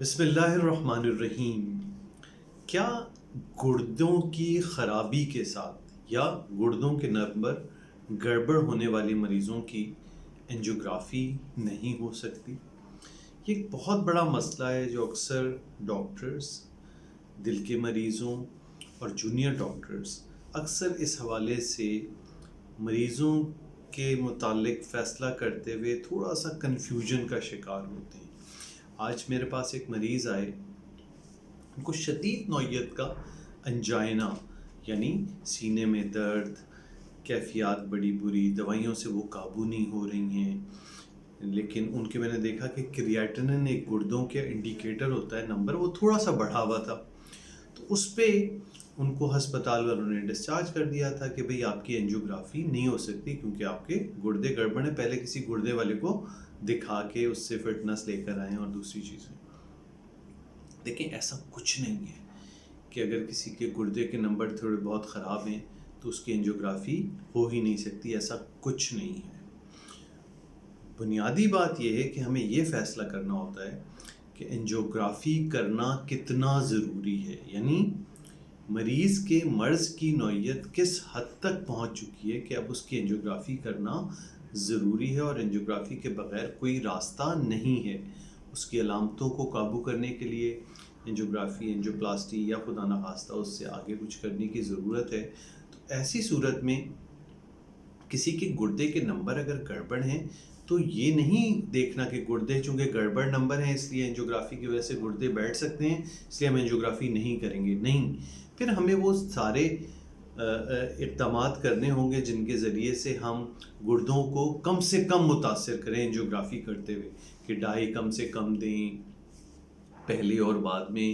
بسم اللہ الرحمن الرحیم۔ کیا گردوں کی خرابی کے ساتھ یا گردوں کے نمبر گڑبڑ ہونے والے مریضوں کی انجیوگرافی نہیں ہو سکتی؟ یہ ایک بہت بڑا مسئلہ ہے جو اکثر ڈاکٹرز، دل کے مریضوں اور جونیئر ڈاکٹرز اکثر اس حوالے سے مریضوں کے متعلق فیصلہ کرتے ہوئے تھوڑا سا کنفیوژن کا شکار ہوتے ہیں۔ آج میرے پاس ایک مریض آئے، ان کو شدید نوعیت کا انجائنا یعنی سینے میں درد، کیفیات بڑی بری، دوائیوں سے وہ قابو نہیں ہو رہی ہیں، لیکن ان کے میں نے دیکھا کہ کریاٹنن ایک گردوں کے انڈیکیٹر ہوتا ہے نمبر، وہ تھوڑا سا بڑھا ہوا تھا، تو اس پہ ان کو ہسپتال والوں نے ڈسچارج کر دیا تھا کہ بھئی آپ کی انجیوگرافی نہیں ہو سکتی کیونکہ آپ کے گردے گڑبڑ ہیں، پہلے کسی گردے والے کو دکھا کے اس سے فٹنس لے کر آئیں اور دوسری چیزیں۔ دیکھیں، ایسا کچھ نہیں ہے کہ اگر کسی کے گردے کے نمبر تھوڑے بہت خراب ہیں تو اس کی انجیوگرافی ہو ہی نہیں سکتی، ایسا کچھ نہیں ہے۔ بنیادی بات یہ ہے کہ ہمیں یہ فیصلہ کرنا ہوتا ہے کہ انجیوگرافی کرنا کتنا ضروری ہے، یعنی مریض کے مرض کی نوعیت کس حد تک پہنچ چکی ہے کہ اب اس کی انجیوگرافی کرنا ضروری ہے، اور انجیوگرافی کے بغیر کوئی راستہ نہیں ہے۔ اس کی علامتوں کو قابو کرنے کے لیے انجیوگرافی، انجیوپلاسٹی یا خدا نخواستہ اس سے آگے کچھ کرنے کی ضرورت ہے۔ تو ایسی صورت میں کسی کے گردے کے نمبر اگر گڑبڑ ہیں تو یہ نہیں دیکھنا کہ گردے چونکہ گڑبڑ نمبر ہیں اس لیے انجیوگرافی کی وجہ سے گردے بیٹھ سکتے ہیں اس لیے ہم انجیوگرافی نہیں کریں گے، نہیں، پھر ہمیں وہ سارے اقدامات کرنے ہوں گے جن کے ذریعے سے ہم گردوں کو کم سے کم متاثر کریں انجیوگرافی کرتے ہوئے، کہ ڈائی کم سے کم دیں پہلے اور بعد میں،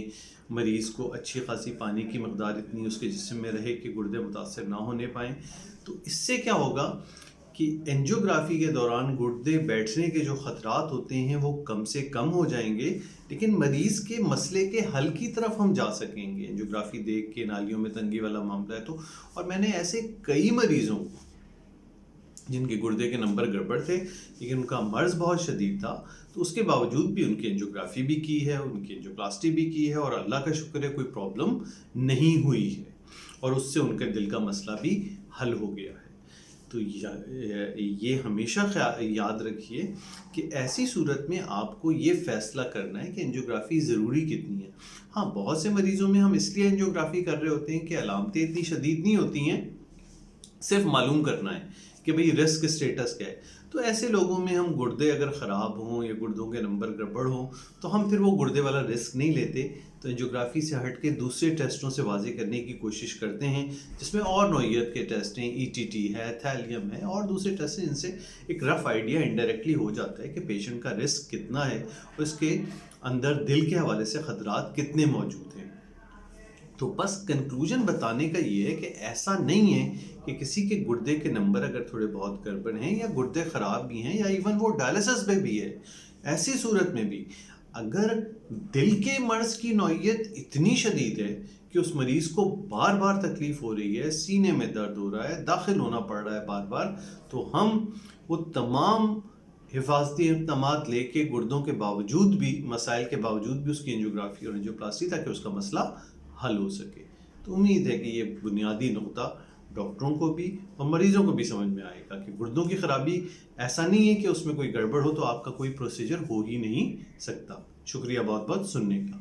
مریض کو اچھی خاصی پانی کی مقدار اتنی اس کے جسم میں رہے کہ گردے متاثر نہ ہونے پائیں۔ تو اس سے کیا ہوگا کہ انجیوگرافی کے دوران گردے بیٹھنے کے جو خطرات ہوتے ہیں وہ کم سے کم ہو جائیں گے، لیکن مریض کے مسئلے کے حل کی طرف ہم جا سکیں گے۔ انجیوگرافی دیکھ کے نالیوں میں تنگی والا معاملہ ہے تو، اور میں نے ایسے کئی مریضوں کو جن کے گردے کے نمبر گڑبڑ تھے لیکن ان کا مرض بہت شدید تھا، تو اس کے باوجود بھی ان کی انجیوگرافی بھی کی ہے، ان کی انجیوپلاسٹی بھی کی ہے، اور اللہ کا شکر ہے کوئی پرابلم نہیں ہوئی ہے، اور اس سے ان کے دل کا مسئلہ بھی حل ہو گیا ہے۔ تو یہ ہمیشہ یاد رکھیے کہ ایسی صورت میں آپ کو یہ فیصلہ کرنا ہے کہ انجیوگرافی ضروری کتنی ہے۔ ہاں، بہت سے مریضوں میں ہم اس لیے انجیوگرافی کر رہے ہوتے ہیں کہ علامتیں اتنی شدید نہیں ہوتی ہیں، صرف معلوم کرنا ہے کہ بھئی رسک اسٹیٹس کیا ہے۔ تو ایسے لوگوں میں ہم گردے اگر خراب ہوں یا گردوں کے نمبر گڑبڑ ہوں تو ہم پھر وہ گردے والا رسک نہیں لیتے، تو انجیوگرافی سے ہٹ کے دوسرے ٹیسٹوں سے واضح کرنے کی کوشش کرتے ہیں جس میں اور نوعیت کے ٹیسٹ ہیں، ای ٹی ٹی ہے، تھیلیم ہے، اور دوسرے ٹیسٹ ہیں، جن سے ایک رف آئیڈیا انڈائریکٹلی ہو جاتا ہے کہ پیشنٹ کا رسک کتنا ہے اور اس کے اندر دل کے حوالے سے خطرات کتنے موجود ہیں۔ تو بس کنکلوژن بتانے کا یہ ہے کہ ایسا نہیں ہے کہ کسی کے گردے کے نمبر اگر تھوڑے بہت گڑبڑ ہیں یا گردے خراب بھی ہیں یا ایون وہ ڈائلسس میں بھی ہے، ایسی صورت میں بھی اگر دل کے مرض کی نوعیت اتنی شدید ہے کہ اس مریض کو بار بار تکلیف ہو رہی ہے، سینے میں درد ہو رہا ہے، داخل ہونا پڑ رہا ہے بار بار، تو ہم وہ تمام حفاظتی اقدامات لے کے گردوں کے باوجود بھی، مسائل کے باوجود بھی اس کی انجیوگرافی اور انجیوپلاسٹی تاکہ اس کا مسئلہ حل ہو سکے۔ تو امید ہے کہ یہ بنیادی نقطہ ڈاکٹروں کو بھی اور مریضوں کو بھی سمجھ میں آئے گا کہ گردوں کی خرابی ایسا نہیں ہے کہ اس میں کوئی گڑبڑ ہو تو آپ کا کوئی پروسیجر ہو ہی نہیں سکتا۔ شکریہ بہت بہت سننے کا۔